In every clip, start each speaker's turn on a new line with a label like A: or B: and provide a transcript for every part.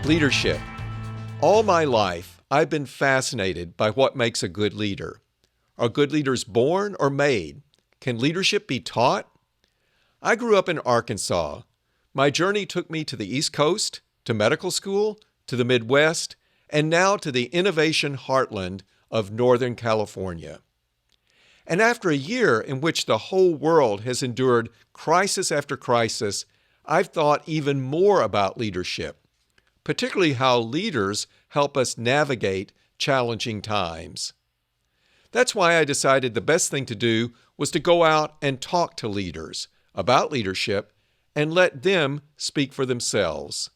A: Leadership. All my life, I've been fascinated by what makes a good leader. Are good leaders born or made? Can leadership be taught? I grew up in Arkansas. My journey took me to the East Coast, to medical school, to the Midwest, and now to the innovation heartland of Northern California. And after a year in which the whole world has endured crisis after crisis, I've thought even more about leadership, particularly how leaders help us navigate challenging times. That's why I decided the best thing to do was to go out and talk to leaders about leadership and let them speak for themselves.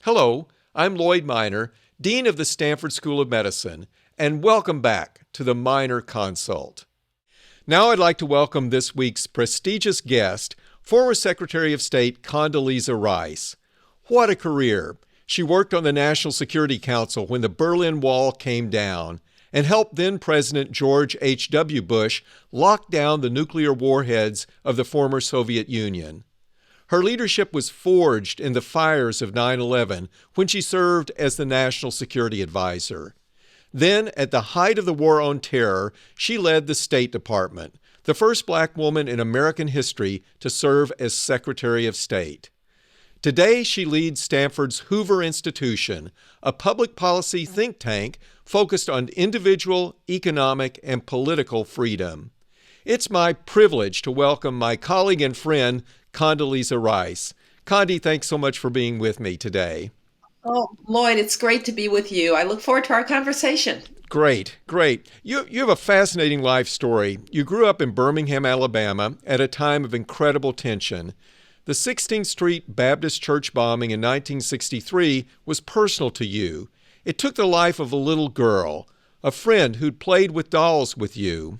A: Hello, I'm Lloyd Minor, Dean of the Stanford School of Medicine, and welcome back to the Minor Consult. Now I'd like to welcome this week's prestigious guest, former Secretary of State Condoleezza Rice. What a career! She worked on the National Security Council when the Berlin Wall came down and helped then-President George H.W. Bush lock down the nuclear warheads of the former Soviet Union. Her leadership was forged in the fires of 9/11 when she served as the National Security Advisor. Then, at the height of the War on Terror, she led the State Department, the first black woman in American history to serve as Secretary of State. Today, she leads Stanford's Hoover Institution, a public policy think tank focused on individual, economic, and political freedom. It's my privilege to welcome my colleague and friend, Condoleezza Rice. Condi, thanks so much for being with me today.
B: Oh, Lloyd, it's great to be with you. I look forward to our conversation.
A: Great. You have a fascinating life story. You grew up in Birmingham, Alabama, at a time of incredible tension. The 16th Street Baptist Church bombing in 1963 was personal to you. It took the life of a little girl, a friend who'd played with dolls with you.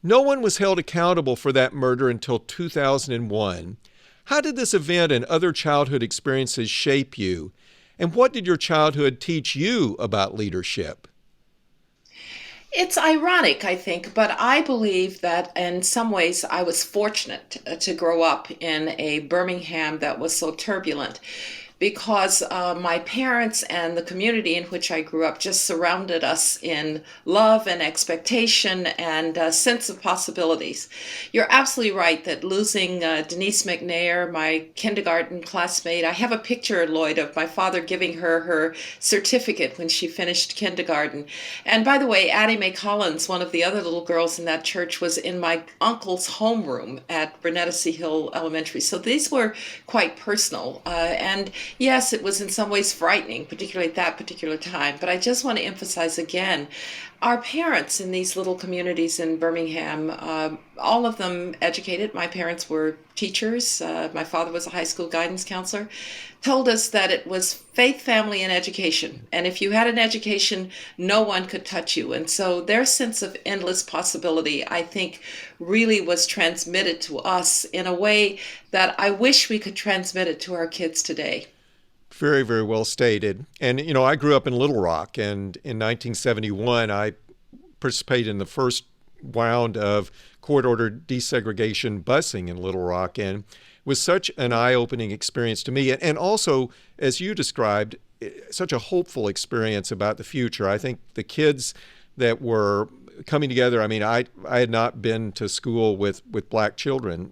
A: No one was held accountable for that murder until 2001. How did this event and other childhood experiences shape you? And what did your childhood teach you about leadership?
B: It's ironic, I think, but I believe that in some ways I was fortunate to grow up in a Birmingham that was so turbulent because my parents and the community in which I grew up just surrounded us in love and expectation and a sense of possibilities. You're absolutely right that losing Denise McNair, my kindergarten classmate, I have a picture, Lloyd, of my father giving her her certificate when she finished kindergarten. And by the way, Addie Mae Collins, one of the other little girls in that church, was in my uncle's homeroom at Bernetta Hill Elementary. So these were quite personal. And yes, it was in some ways frightening, particularly at that particular time. But I just want to emphasize again, our parents in these little communities in Birmingham, all of them educated. My parents were teachers. My father was a high school guidance counselor. Told us that it was faith, family, and education. And if you had an education, no one could touch you. And so their sense of endless possibility, I think, really was transmitted to us in a way that I wish we could transmit it to our kids today.
A: Very, very well stated. And, I grew up in Little Rock, and in 1971, I participated in the first round of court-ordered desegregation busing in Little Rock, and it was such an eye-opening experience to me. And also, as you described, such a hopeful experience about the future. I think the kids that were coming together, I had not been to school with black children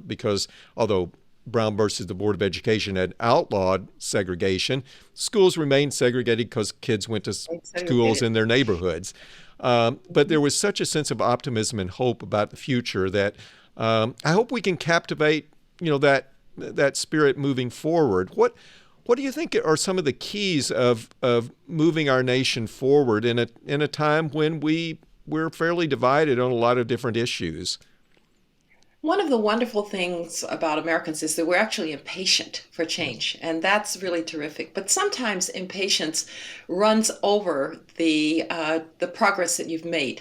A: because although Brown versus the Board of Education had outlawed segregation, schools remained segregated because kids went to schools in their neighborhoods. But there was such a sense of optimism and hope about the future that I hope we can captivate, that spirit moving forward. What do you think are some of the keys of moving our nation forward in a time when we're fairly divided on a lot of different issues?
B: One of the wonderful things about Americans is that we're actually impatient for change, and that's really terrific. But sometimes impatience runs over the progress that you've made.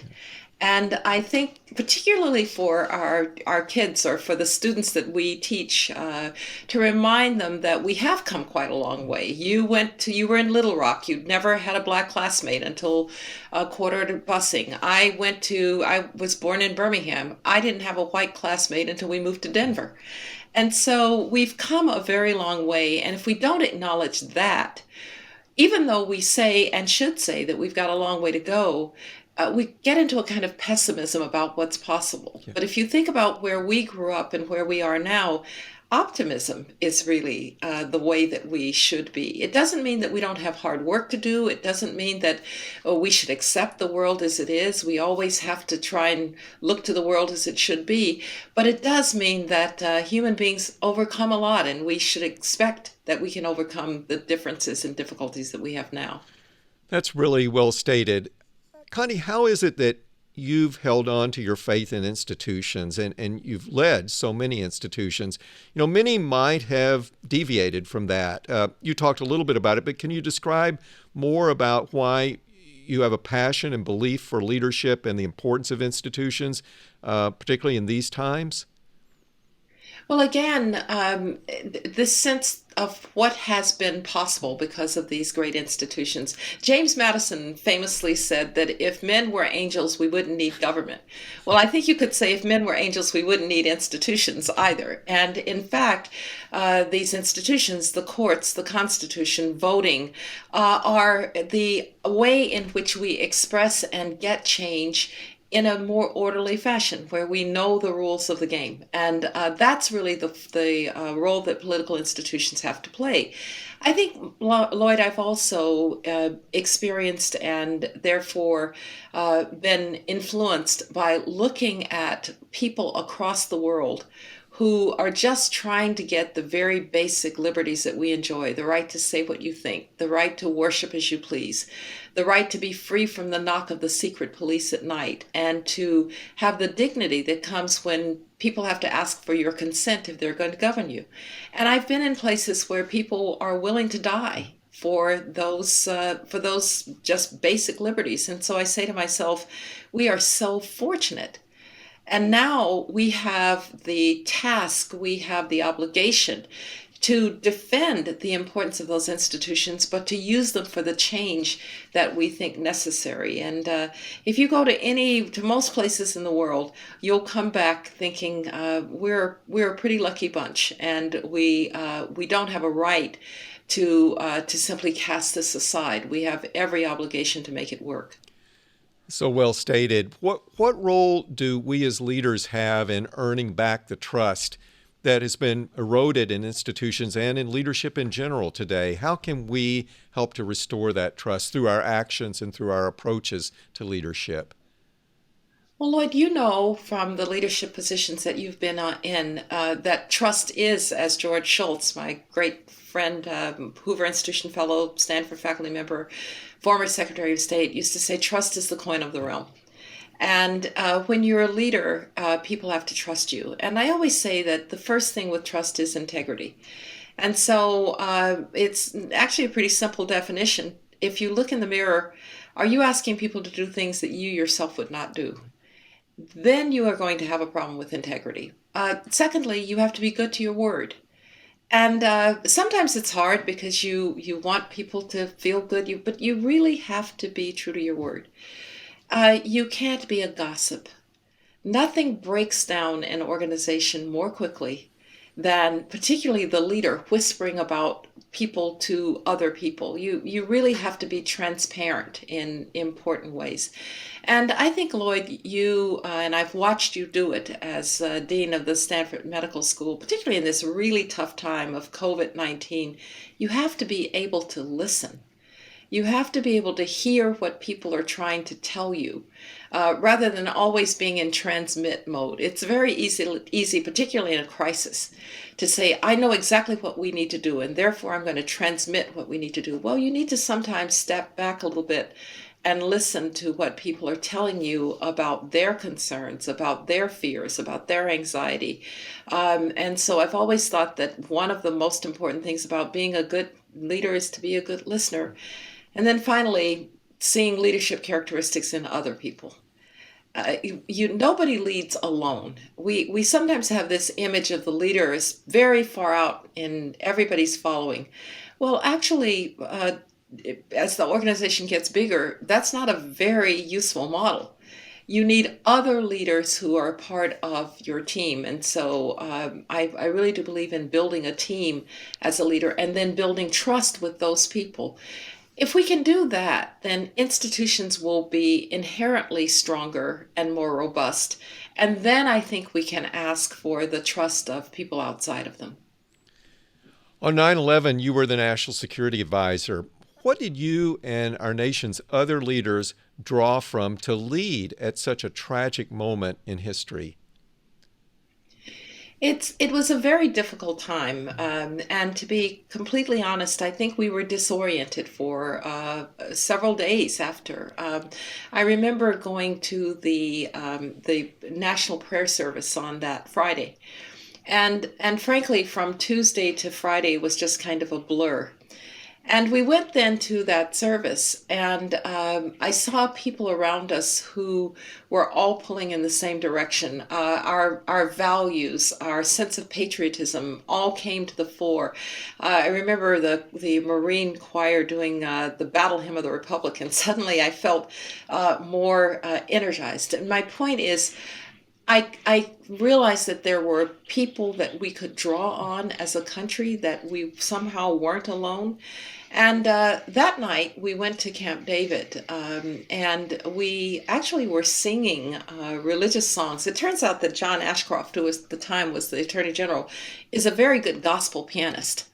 B: And I think particularly for our kids or for the students that we teach, to remind them that we have come quite a long way. You were in Little Rock. You'd never had a black classmate until a quarter to busing. I was born in Birmingham. I didn't have a white classmate until we moved to Denver. And so we've come a very long way. And if we don't acknowledge that, even though we say and should say that we've got a long way to go, we get into a kind of pessimism about what's possible.
A: Yeah.
B: But if you think about where we grew up and where we are now, optimism is really the way that we should be. It doesn't mean that we don't have hard work to do. It doesn't mean that we should accept the world as it is. We always have to try and look to the world as it should be. But it does mean that human beings overcome a lot, and we should expect that we can overcome the differences and difficulties that we have now.
A: That's really well stated. Connie, how is it that you've held on to your faith in institutions and you've led so many institutions? You know, many might have deviated from that. You talked a little bit about it, but can you describe more about why you have a passion and belief for leadership and the importance of institutions, particularly in these times?
B: Well, again, this sense of what has been possible because of these great institutions. James Madison famously said that if men were angels, we wouldn't need government. Well, I think you could say if men were angels, we wouldn't need institutions either. And in fact, these institutions, the courts, the Constitution, voting, are the way in which we express and get change in a more orderly fashion where we know the rules of the game. And that's really the role that political institutions have to play. I think, Lloyd, I've also experienced and therefore been influenced by looking at people across the world who are just trying to get the very basic liberties that we enjoy, the right to say what you think, the right to worship as you please, the right to be free from the knock of the secret police at night, and to have the dignity that comes when people have to ask for your consent if they're going to govern you. And I've been in places where people are willing to die for those just basic liberties. And so I say to myself, we are so fortunate. And now we have the task, we have the obligation to defend the importance of those institutions, but to use them for the change that we think necessary. And if you go to most places in the world, you'll come back thinking we're a pretty lucky bunch, and we don't have a right to simply cast this aside. We have every obligation to make it work.
A: So well stated. What role do we as leaders have in earning back the trust that has been eroded in institutions and in leadership in general today? How can we help to restore that trust through our actions and through our approaches to leadership?
B: Well, Lloyd, you know from the leadership positions that you've been in that trust is, as George Shultz, my great friend, Hoover Institution Fellow, Stanford faculty member, former Secretary of State, used to say, trust is the coin of the realm. And when you're a leader, people have to trust you. And I always say that the first thing with trust is integrity. And so it's actually a pretty simple definition. If you look in the mirror, are you asking people to do things that you yourself would not do? Then you are going to have a problem with integrity. Secondly, you have to be good to your word. And sometimes it's hard because you want people to feel good, but you really have to be true to your word. You can't be a gossip. Nothing breaks down an organization more quickly than particularly the leader whispering about people to other people. You really have to be transparent in important ways. And I think, Lloyd, you, and I've watched you do it as Dean of the Stanford Medical School, particularly in this really tough time of COVID-19, you have to be able to listen. You have to be able to hear what people are trying to tell you, rather than always being in transmit mode. It's very easy, particularly in a crisis, to say, I know exactly what we need to do, and therefore I'm going to transmit what we need to do. Well, you need to sometimes step back a little bit and listen to what people are telling you about their concerns, about their fears, about their anxiety. And so I've always thought that one of the most important things about being a good leader is to be a good listener. And then finally, seeing leadership characteristics in other people. Nobody leads alone. We sometimes have this image of the leader as very far out in everybody's following. Well, actually, as the organization gets bigger, that's not a very useful model. You need other leaders who are part of your team. And so I really do believe in building a team as a leader and then building trust with those people. If we can do that, then institutions will be inherently stronger and more robust. And then I think we can ask for the trust of people outside of them.
A: On 9/11, you were the National Security Advisor. What did you and our nation's other leaders draw from to lead at such a tragic moment in history?
B: It was a very difficult time, and to be completely honest, I think we were disoriented for several days after. I remember going to the national prayer service on that Friday, and frankly, from Tuesday to Friday was just kind of a blur. And we went then to that service, and I saw people around us who were all pulling in the same direction. Our values, our sense of patriotism, all came to the fore. I remember the Marine Choir doing the Battle Hymn of the Republic, and suddenly I felt more energized. And my point is, I realized that there were people that we could draw on as a country, that we somehow weren't alone. And that night we went to Camp David, and we actually were singing religious songs. It turns out that John Ashcroft, who at the time was the Attorney General, is a very good gospel pianist.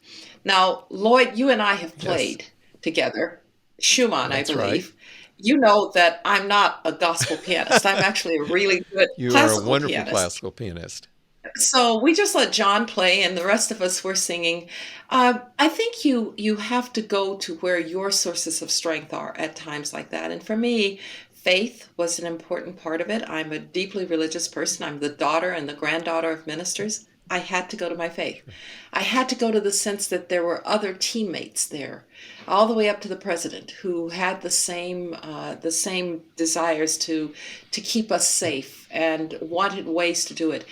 B: Now, Lloyd, you and I have
A: Yes,
B: played together, Schumann, I
A: that's right.
B: believe. You know that I'm not a gospel pianist. I'm actually a really good
A: You are a
B: classical
A: wonderful
B: pianist.
A: classical pianist.
B: So we just let John play, and the rest of us were singing. I think you have to go to where your sources of strength are at times like that. And for me, faith was an important part of it. I'm a deeply religious person. I'm the daughter and the granddaughter of ministers. I had to go to my faith. I had to go to the sense that there were other teammates there, all the way up to the president, who had the same desires to keep us safe and wanted ways to do it.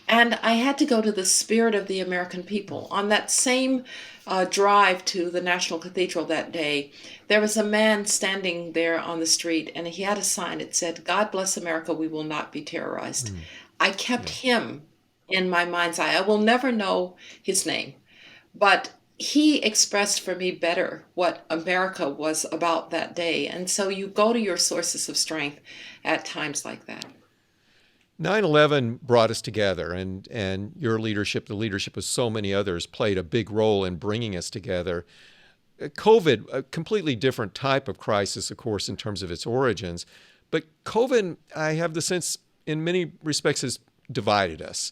B: And I had to go to the spirit of the American people. On that same drive to the National Cathedral that day, there was a man standing there on the street, and he had a sign. It said, "God bless America, we will not be terrorized."
A: Mm,
B: I kept
A: yeah.
B: him in my mind's eye. I will never know his name, but he expressed for me better what America was about that day. And so you go to your sources of strength at times like that.
A: 9/11 brought us together, and your leadership, the leadership of so many others, played a big role in bringing us together. COVID, a completely different type of crisis, of course, in terms of its origins. But COVID, I have the sense, in many respects, has divided us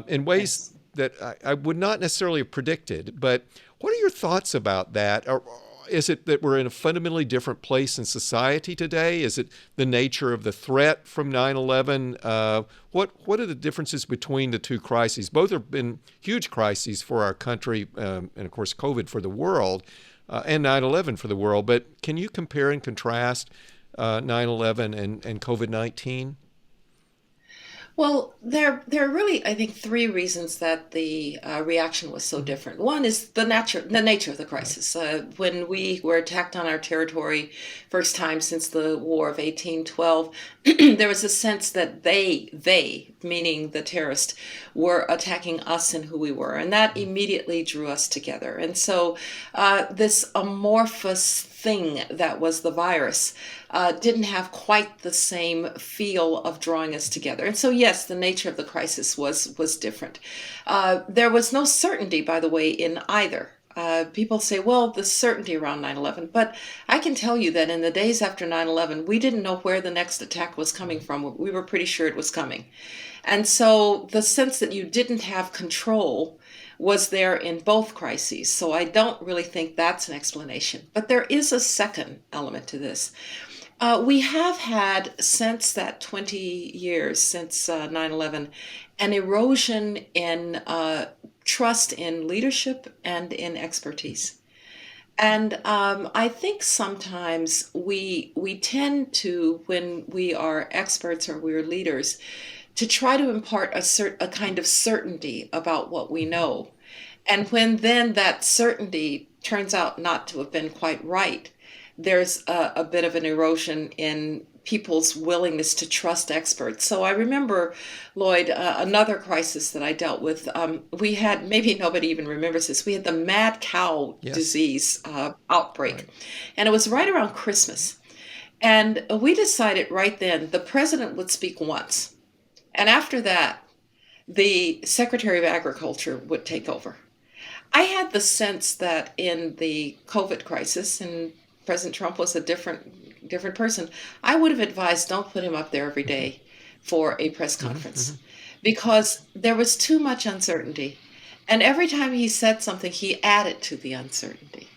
A: in ways
B: Yes.
A: that I would not necessarily have predicted. But what are your thoughts about that? Or is it that we're in a fundamentally different place in society today? Is it the nature of the threat from 9/11? What are the differences between the two crises? Both have been huge crises for our country, and of course, COVID for the world, and 9/11 for the world. But can you compare and contrast 9/11 and COVID-19?
B: Well, there are really, I think, three reasons that the reaction was so
A: Hmm.
B: different. One is the nature of the
A: Right.
B: crisis. When we were attacked on our territory, first time since the War of 1812, there was a sense that they, meaning the terrorists, were attacking us and who we were, and that immediately drew us together. And so, this amorphous thing that was the virus didn't have quite the same feel of drawing us together. And so, yes, the nature of the crisis was different. There was no certainty, by the way, in either. People say, well, the certainty around 9/11, but I can tell you that in the days after 9/11, we didn't know where the next attack was coming
A: Right.
B: from. We were pretty sure it was coming. And so the sense that you didn't have control was there in both crises. So I don't really think that's an explanation. But there is a second element to this. We have had, since that 20 years, since 9/11, an erosion in trust in leadership and in expertise. And I think sometimes we tend to, when we are experts or we're leaders, to try to impart a kind of certainty about what we
A: Mhm.
B: know. And when then that certainty turns out not to have been quite right, there's a bit of an erosion in people's willingness to trust experts. So I remember, Lloyd, another crisis that I dealt with. We had, maybe nobody even remembers this, we had the mad cow
A: Yes.
B: disease outbreak,
A: Right.
B: and it was right around Christmas. And we decided right then the president would speak once. And after that, the Secretary of Agriculture would take over. I had the sense that in the COVID crisis, and President Trump was a different person, I would have advised don't put him up there every
A: Hmm.
B: day for a press
A: Hmm. Hmm.
B: conference because there was too much uncertainty. And every time he said something, he added to the uncertainty.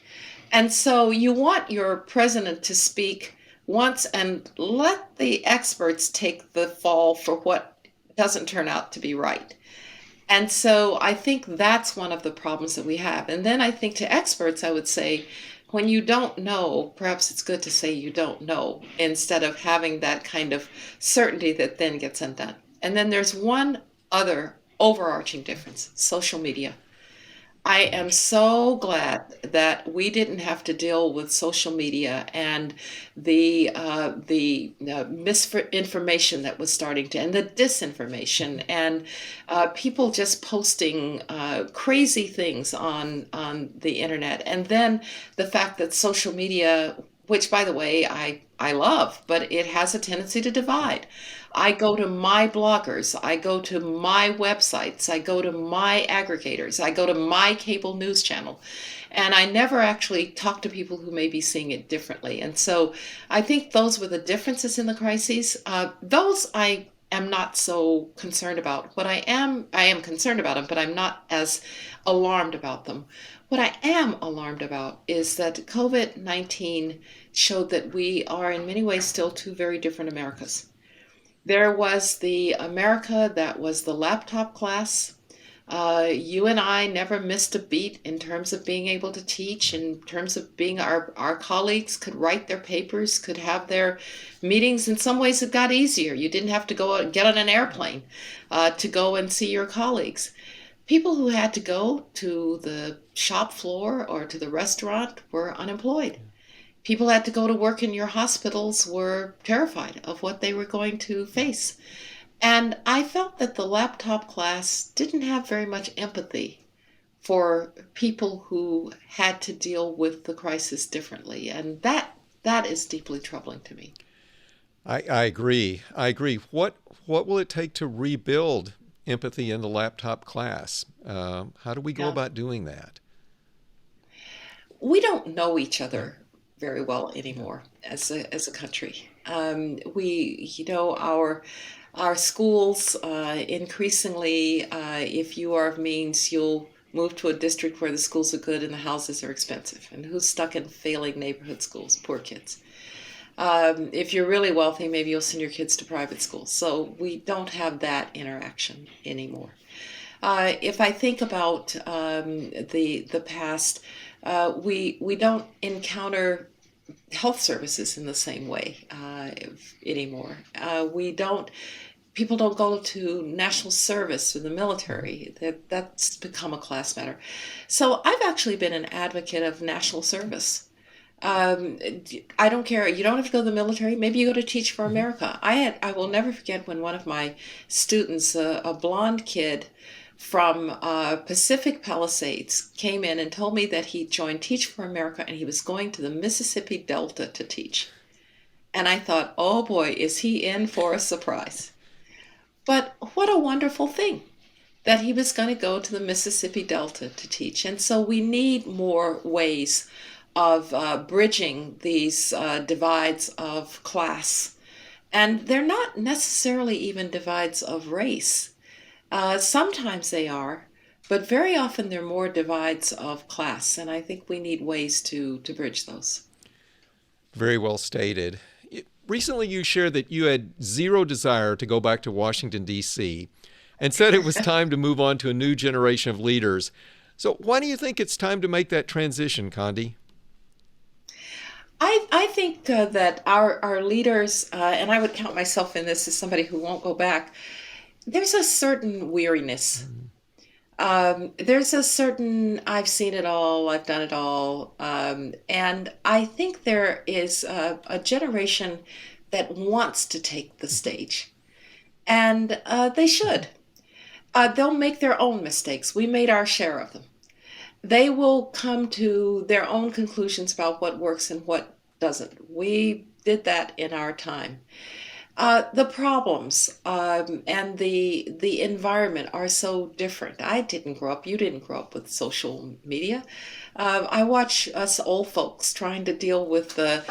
B: And so you want your president to speak once and let the experts take the fall for what doesn't turn out to be right. And so I think that's one of the problems that we have. And then I think to experts, I would say, when you don't know, perhaps it's good to say you don't know instead of having that kind of certainty that then gets undone. And then there's one other overarching difference: social media. I am so glad that we didn't have to deal with social media and the misinformation that was starting to, and the disinformation, and people just posting crazy things on the internet, and then the fact that social media, which by the way I love, but it has a tendency to divide. I go to my bloggers, I go to my websites, I go to my aggregators, I go to my cable news channel, and I never actually talk to people who may be seeing it differently. And so I think those were the differences in the crises. Those I am not so concerned about. I am concerned about them, but I'm not as alarmed about them. What I am alarmed about is that COVID-19 showed that we are in many ways still two very different Americas. There was the America that was the laptop class. You and I never missed a beat in terms of being able to teach, in terms of being our colleagues could write their papers, could have their meetings. In some ways, it got easier. You didn't have to go and get on an airplane to go and see your colleagues. People who had to go to the shop floor or to the restaurant were unemployed. People had to go to work in your hospitals were terrified of what they were going to face. And I felt that the laptop class didn't have very much empathy for people who had to deal with the crisis differently. And that is deeply troubling to me.
A: I agree. I agree. What will it take to rebuild empathy in the laptop class? How do we go
B: Yeah.
A: about doing that?
B: We don't know each
A: Right.
B: other very well
A: Yeah.
B: anymore as a country. Our schools increasingly, if you are of means, you'll move to a district where the schools are good and the houses are expensive. And who's stuck in failing neighborhood schools? Poor kids. If you're really wealthy, maybe you'll send your kids to private schools. So we don't have that interaction anymore. If I think about the past, we don't encounter health services in the same way anymore. We don't. People don't go to national service or the military. That's become a class matter. So I've actually been an advocate of national service. Um, I don't care. You don't have to go to the military. Maybe you go to Teach for
A: Hmm.
B: America. I will never forget when one of my students, a blonde kid from Pacific Palisades, came in and told me that he joined Teach for America and he was going to the Mississippi Delta to teach. And I thought, oh boy, is he in for a surprise? But what a wonderful thing that he was going to go to the Mississippi Delta to teach. And so we need more ways of bridging these divides of class. And they're not necessarily even divides of race. Sometimes they are, but very often they're more divides of class. And I think we need ways to bridge those.
A: Very well stated. Recently, you shared that you had zero desire to go back to Washington, D.C., and said it was time to move on to a new generation of leaders. So, why do you think it's time to make that transition, Condi?
B: I think that our leaders, and I would count myself in this as somebody who won't go back, there's a certain weariness. There's a certain, I've seen it all, I've done it all. And I think there is a generation that wants to take the stage, and they should. They'll make their own mistakes. We made our share of them. They will come to their own conclusions about what works and what doesn't. We did that in our time. The problems and the environment are so different. I didn't grow up. You didn't grow up with social media. I watch us old folks trying to deal with the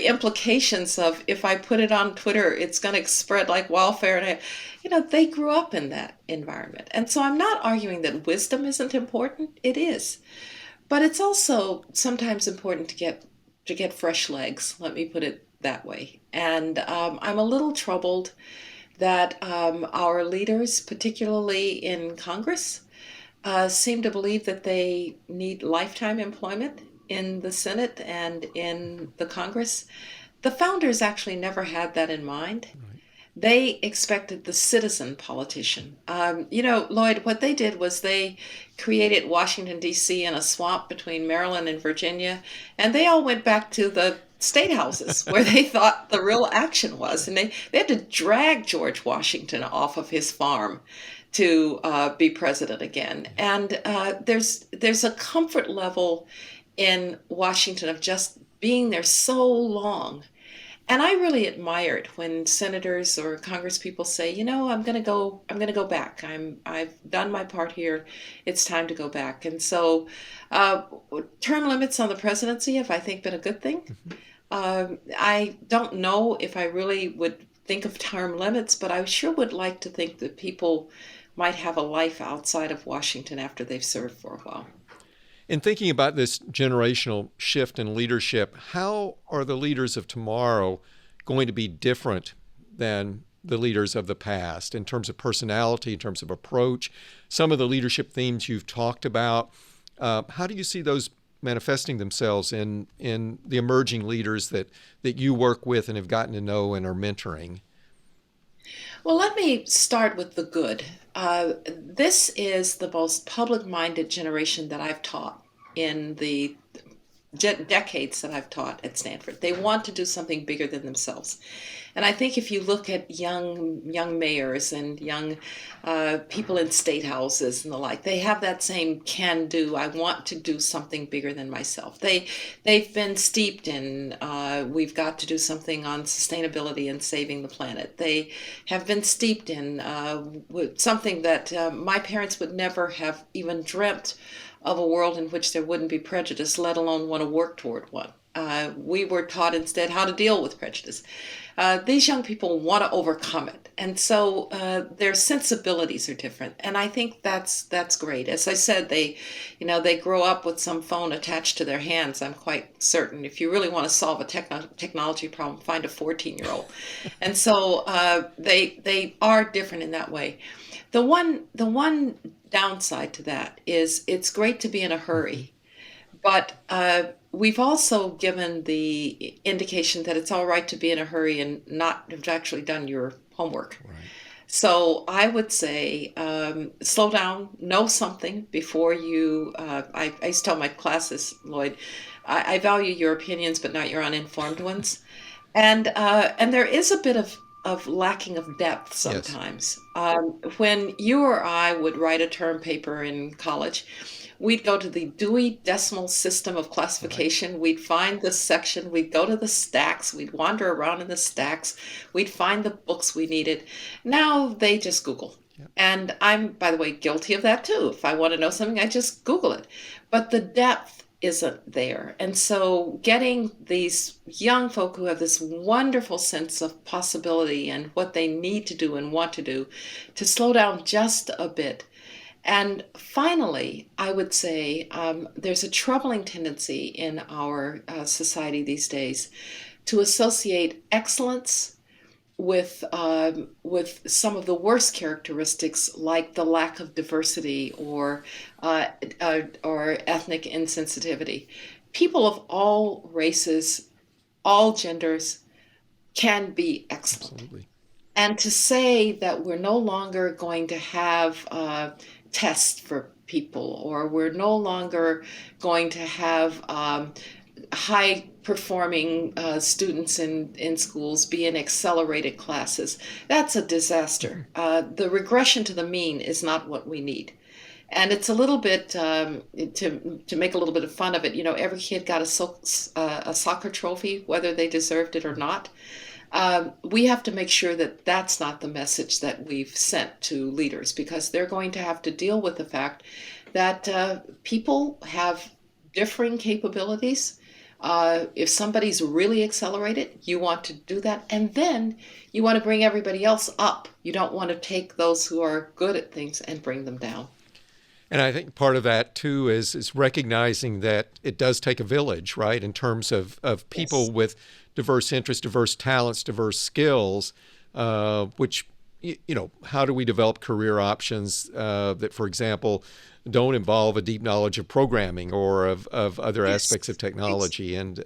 B: implications of if I put it on Twitter, it's going to spread like wildfire. And they grew up in that environment, and so I'm not arguing that wisdom isn't important. It is, but it's also sometimes important to get fresh legs. Let me put it that way. And I'm a little troubled that our leaders, particularly in Congress, seem to believe that they need lifetime employment in the Senate and in the Congress. The founders actually never had that in mind.
A: Right.
B: They expected the citizen politician. Lloyd, what they did was they created Washington, D.C. in a swamp between Maryland and Virginia, and they all went back to the state houses where they thought the real action was. And they had to drag George Washington off of his farm to be president again. And there's a comfort level in Washington of just being there so long. And I really admired when senators or congresspeople say, I'm going to go back. I've done my part here. It's time to go back. And so term limits on the presidency have, I think, been a good thing. I don't know if I really would think of term limits, but I sure would like to think that people might have a life outside of Washington after they've served for a while.
A: In thinking about this generational shift in leadership, how are the leaders of tomorrow going to be different than the leaders of the past in terms of personality, in terms of approach? Some of the leadership themes you've talked about, how do you see those manifesting themselves in the emerging leaders that you work with and have gotten to know and are mentoring?
B: Well, let me start with the good. This is the most public-minded generation that I've taught in the decades that I've taught at Stanford. They want to do something bigger than themselves. And I think if you look at young mayors and young people in state houses and the like, they have that same can do. I want to do something bigger than myself. They've been steeped in we've got to do something on sustainability and saving the planet. They have been steeped in something that my parents would never have even dreamt of a world in which there wouldn't be prejudice, let alone want to work toward one. We were taught instead how to deal with prejudice. These young people want to overcome it, and so their sensibilities are different. And I think that's great. As I said, they grow up with some phone attached to their hands. I'm quite certain. If you really want to solve a technology problem, find a 14-year-old. And so they are different in that way. The one downside to that is it's great to be in a hurry, but we've also given the indication that it's all right to be in a hurry and not have actually done your homework.
A: Right.
B: So I would say slow down, know something before you. I used to tell my classes, Lloyd, I value your opinions, but not your uninformed ones. And there is a bit of lacking of depth sometimes. Yes. When you or I would write a term paper in college, we'd go to the Dewey Decimal System of classification. Right. We'd find this section. We'd go to the stacks. We'd wander around in the stacks. We'd find the books we needed. Now they just Google. Yep. And I'm, by the way, guilty of that too. If I want to know something, I just Google it. But the depth isn't there. And so getting these young folk who have this wonderful sense of possibility and what they need to do and want to do to slow down just a bit. And finally, I would say there's a troubling tendency in our society these days to associate excellence with some of the worst characteristics, like the lack of diversity or ethnic insensitivity. People of all races, all genders, can be excellent. Absolutely. And to say that we're no longer going to have tests for people, or we're no longer going to have high performing students in schools be in accelerated classes. That's a disaster. The regression to the mean is not what we need. And it's a little bit to make a little bit of fun of it. You know, every kid got a soccer trophy, whether they deserved it or not. We have to make sure that that's not the message that we've sent to leaders, because they're going to have to deal with the fact that people have differing capabilities. If somebody's really accelerated, you want to do that. And then you want to bring everybody else up. You don't want to take those who are good at things and bring them down.
A: And I think part of that too is recognizing that it does take a village, right? In terms of people
B: Yes.
A: with diverse interests, diverse talents, diverse skills, which, how do we develop career options that, for example, don't involve a deep knowledge of programming or of other aspects of
B: Yes.
A: technology
B: And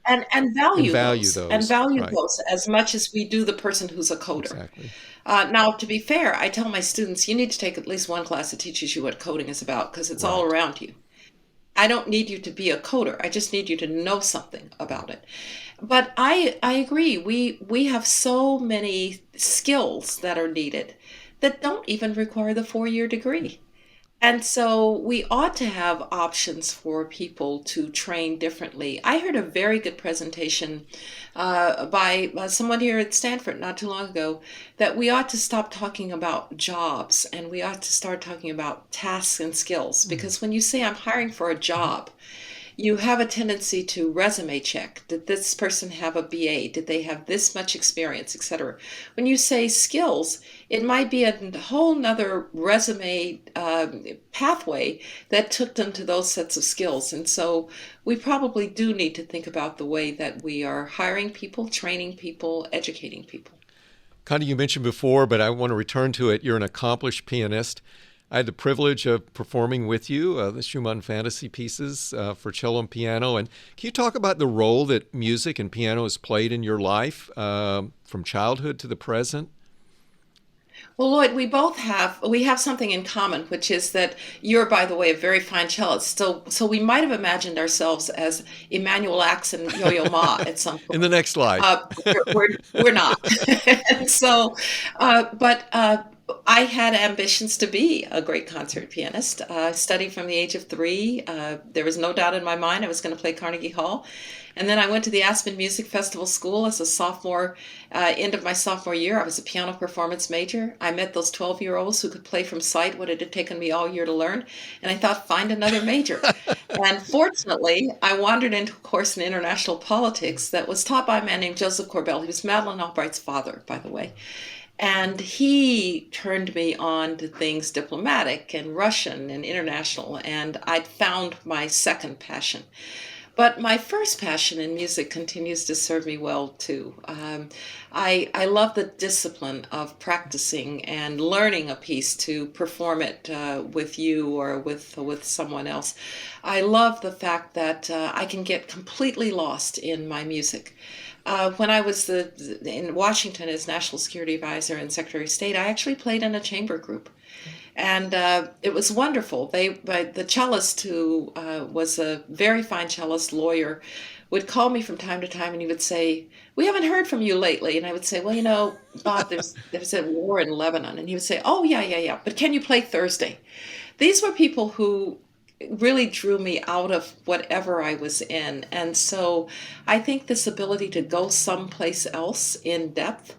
A: and
B: value
A: value
B: those and
A: those,
B: value
A: right?
B: those as much as we do the person who's a coder.
A: Exactly.
B: Now, to be fair, I tell my students, you need to take at least one class that teaches you what coding is about, because it's all
A: Right.
B: around you. I don't need you to be a coder. I just need you to know something about it. But I agree. We have so many skills that are needed that don't even require the 4-year degree. And so we ought to have options for people to train differently. I heard a very good presentation by someone here at Stanford not too long ago, that we ought to stop talking about jobs and we ought to start talking about tasks and skills. Because when you say I'm hiring for a job, you have a tendency to resume check. Did this person have a BA? Did they have this much experience, etc.? When you say skills, it might be a whole nother resume pathway that took them to those sets of skills. And so we probably do need to think about the way that we are hiring people, training people, educating people.
A: Connie, you mentioned before, but I want to return to it. You're an accomplished pianist. I had the privilege of performing with you the Schumann Fantasy pieces for cello and piano. And can you talk about the role that music and piano has played in your life from childhood to the present?
B: Well, Lloyd, we have something in common, which is that you're, by the way, a very fine cellist. So we might have imagined ourselves as Emmanuel Axe and Yo-Yo Ma at some
A: In the
B: point.
A: next life.
B: We're not. And so, but I had ambitions to be a great concert pianist. I studied from the age of 3. There was no doubt in my mind I was going to play Carnegie Hall. And then I went to the Aspen Music Festival School as a sophomore. End of my sophomore year, I was a piano performance major. I met those 12-year-olds who could play from sight what it had taken me all year to learn. And I thought, find another major. And fortunately, I wandered into a course in international politics that was taught by a man named Joseph Corbell. He was Madeleine Albright's father, by the way. And he turned me on to things diplomatic and Russian and international. And I'd found my second passion. But my first passion in music continues to serve me well too. I love the discipline of practicing and learning a piece to perform it with you or with someone else. I love the fact that I can get completely lost in my music. When I was in Washington as National Security Advisor and Secretary of State, I actually played in a chamber group. And it was wonderful. The cellist, who was a very fine cellist, lawyer, would call me from time to time, and he would say, "We haven't heard from you lately." And I would say, "Well, Bob, there's a war in Lebanon." And he would say, "Oh, yeah, yeah, yeah. But can you play Thursday?" These were people who really drew me out of whatever I was in. And so I think this ability to go someplace else in depth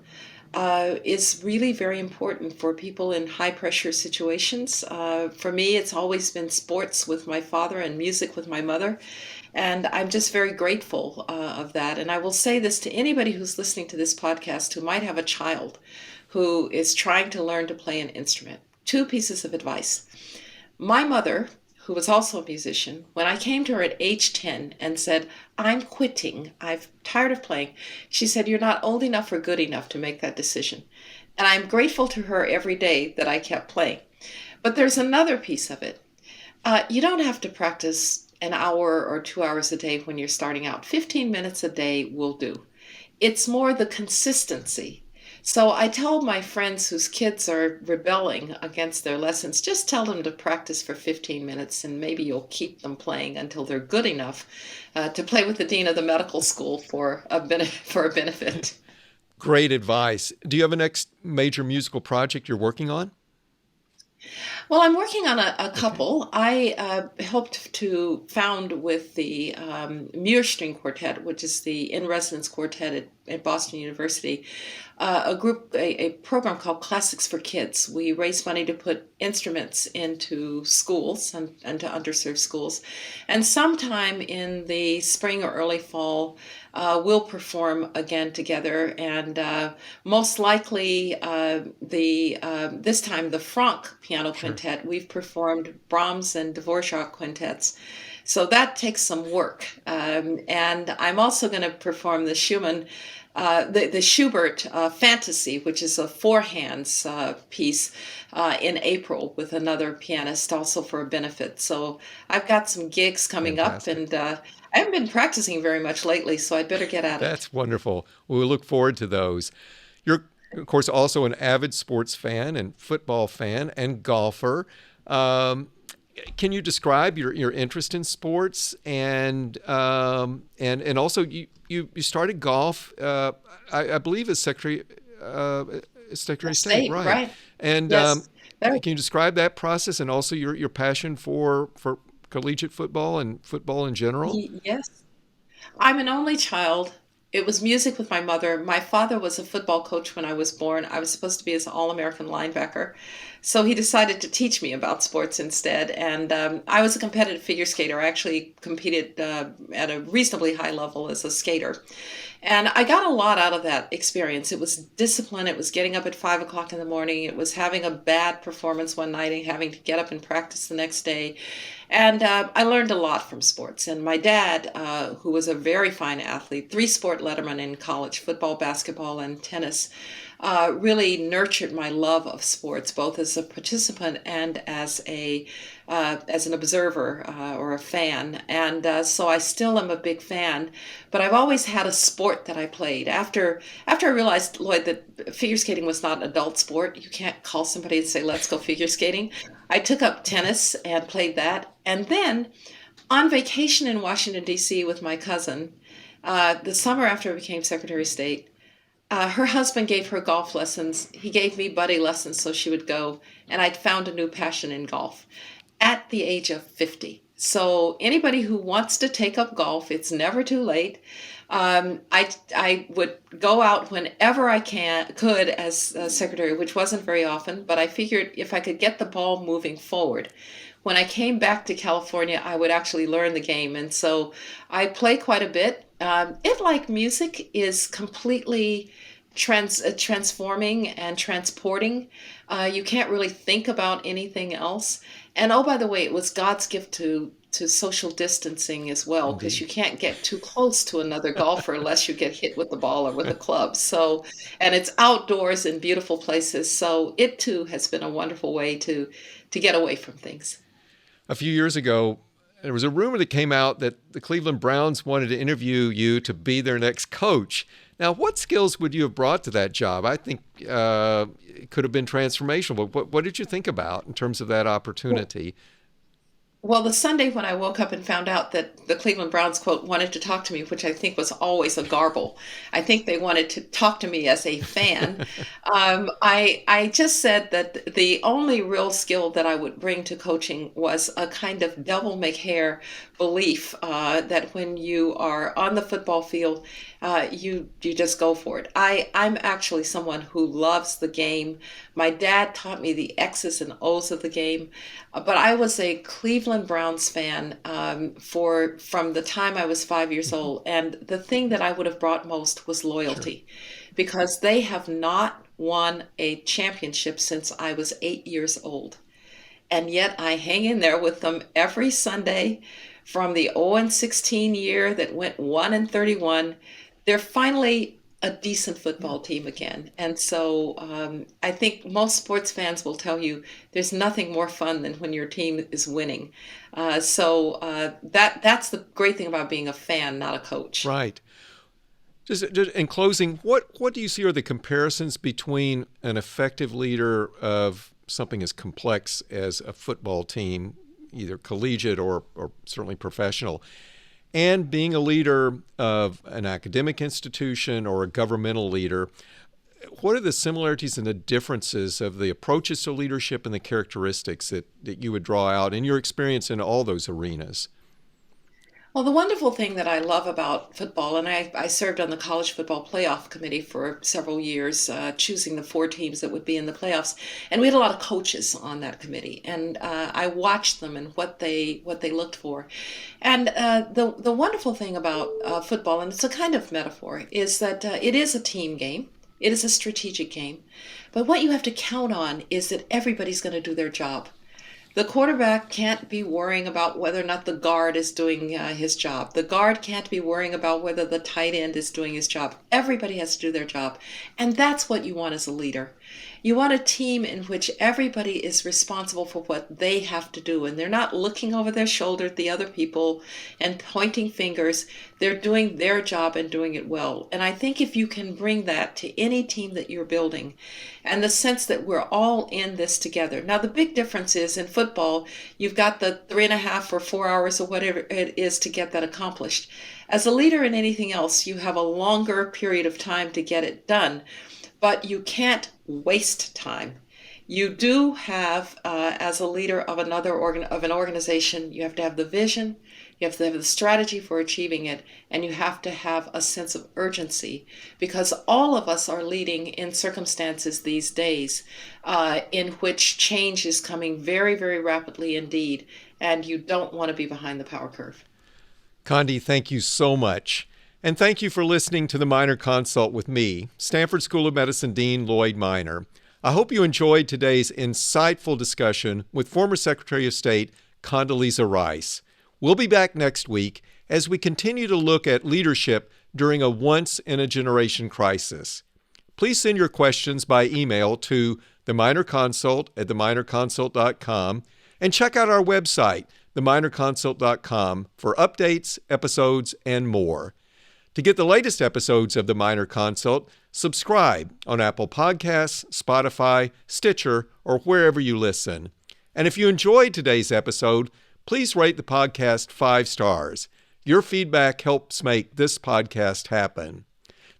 B: is really very important for people in high pressure situations. For me, it's always been sports with my father and music with my mother. And I'm just very grateful of that. And I will say this to anybody who's listening to this podcast who might have a child who is trying to learn to play an instrument. 2 pieces of advice. My mother, who was also a musician, when I came to her at age 10 and said, "I'm quitting, I'm tired of playing," she said, "You're not old enough or good enough to make that decision." And I'm grateful to her every day that I kept playing. But there's another piece of it. You don't have to practice an hour or 2 hours a day when you're starting out. 15 minutes a day will do. It's more the consistency. So I tell my friends whose kids are rebelling against their lessons, just tell them to practice for 15 minutes and maybe you'll keep them playing until they're good enough to play with the dean of the medical school for for a benefit.
A: Great advice. Do you have a next major musical project you're working on?
B: Well, I'm working on a
A: Okay.
B: couple. I helped to found with the Muir String Quartet, which is the in residence quartet at Boston University, a program called Classics for Kids. We raise money to put instruments into schools and to underserved schools. And sometime in the spring or early fall, we'll perform again together. And most likely, the this time the Franck Piano
A: Sure.
B: Quintet. We've performed Brahms and Dvorak quintets. So that takes some work. And I'm also going to perform the Schumann the Schubert Fantasy, which is a four hands piece, in April with another pianist, also for a benefit. So I've got some gigs coming up,
A: Fantastic.
B: and I haven't been practicing very much lately, so I'd better get at it.
A: That's wonderful. We look forward to those. You're, of course, also an avid sports fan and football fan and golfer. Um, can you describe your interest in sports and also you started golf, I believe as uh, Secretary of State,
B: State,
A: right?
B: right?
A: And
B: Yes. There.
A: can you describe that process and also your passion for collegiate football and football in general?
B: Yes. I'm an only child. It was music with my mother. My father was a football coach when I was born. I was supposed to be his All-American linebacker. So he decided to teach me about sports instead. And I was a competitive figure skater. I actually competed at a reasonably high level as a skater. And I got a lot out of that experience. It was discipline. It was getting up at 5 o'clock in the morning. It was having a bad performance one night and having to get up and practice the next day. And I learned a lot from sports. And my dad, who was a very fine athlete, three sport letterman in college, football, basketball, and tennis, really nurtured my love of sports, both as a participant and as an observer or a fan. And so I still am a big fan. But I've always had a sport that I played. After I realized, Lloyd, that figure skating was not an adult sport, you can't call somebody and say, "Let's go figure skating." I took up tennis and played that. And then on vacation in Washington, D.C. with my cousin, the summer after I became Secretary of State, her husband gave her golf lessons. He gave me buddy lessons so she would go. And I'd found a new passion in golf at the age of 50. So anybody who wants to take up golf, it's never too late. I would go out whenever I could as secretary, which wasn't very often, but I figured if I could get the ball moving forward, when I came back to California, I would actually learn the game, and so I play quite a bit. It, like music, is completely transforming and transporting. You can't really think about anything else. And oh, by the way, it was God's gift to social distancing as well, because
A: Indeed.
B: you can't get too close to another golfer unless you get hit with the ball or with a club. So, and it's outdoors in beautiful places. So it too has been a wonderful way to get away from things.
A: A few years ago, there was a rumor that came out that the Cleveland Browns wanted to interview you to be their next coach. Now, what skills would you have brought to that job? I think it could have been transformational. But what did you think about in terms of that opportunity?
B: Well, the Sunday when I woke up and found out that the Cleveland Browns, quote, wanted to talk to me, which I think was always a garble. I think they wanted to talk to me as a fan. I just said that the only real skill that I would bring to coaching was a kind of devil may care belief that when you are on the football field, you just go for it. I'm actually someone who loves the game. My dad taught me the X's and O's of the game. But I was a Cleveland Browns fan for from the time I was 5 years
A: Mhm.
B: old, and the thing that I would have brought most was
A: Sure.
B: loyalty, because they have not won a championship since I was 8 years old, and yet I hang in there with them every Sunday. From the 0-16 year that went 1-31, they're finally a decent
A: Yeah.
B: football team again. And so I think most sports fans will tell you there's nothing more fun than when your team is winning. That's the great thing about being a fan, not a coach.
A: Right. Just in closing, what do you see are the comparisons between an effective leader of something as complex as a football team, either collegiate or certainly professional, and being a leader of an academic institution or a governmental leader? What are the similarities and the differences of the approaches to leadership and the characteristics that you would draw out in your experience in all those arenas?
B: Well, the wonderful thing that I love about football, and I served on the college football playoff committee for several years, choosing the four teams that would be in the playoffs, and we had a lot of coaches on that committee, and I watched them and what they looked for, and the wonderful thing about football, and it's a kind of metaphor, is that it is a team game. It is a strategic game, but what you have to count on is that everybody's going to do their job. The quarterback can't be worrying about whether or not the guard is doing his job. The guard can't be worrying about whether the tight end is doing his job. Everybody has to do their job. And that's what you want as a leader. You want a team in which everybody is responsible for what they have to do. And they're not looking over their shoulder at the other people and pointing fingers. They're doing their job and doing it well. And I think if you can bring that to any team that you're building, and the sense that we're all in this together. Now, the big difference is in football, you've got the 3.5 or 4 hours or whatever it is to get that accomplished. As a leader in anything else, you have a longer period of time to get it done, but you can't waste time. You do have, as a leader of an organization, you have to have the vision, you have to have the strategy for achieving it, and you have to have a sense of urgency, because all of us are leading in circumstances these days in which change is coming very, very rapidly indeed, and you don't want to be behind the power curve.
A: Condi, thank you so much. And thank you for listening to the Minor Consult with me, Stanford School of Medicine Dean Lloyd Minor. I hope you enjoyed today's insightful discussion with former Secretary of State Condoleezza Rice. We'll be back next week as we continue to look at leadership during a once-in-a-generation crisis. Please send your questions by email to theminorconsult@theminorconsult.com and check out our website, theminorconsult.com, for updates, episodes, and more. To get the latest episodes of The Minor Consult, subscribe on Apple Podcasts, Spotify, Stitcher, or wherever you listen. And if you enjoyed today's episode, please rate the podcast 5 stars. Your feedback helps make this podcast happen.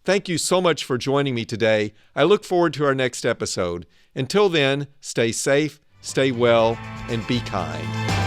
A: Thank you so much for joining me today. I look forward to our next episode. Until then, stay safe, stay well, and be kind.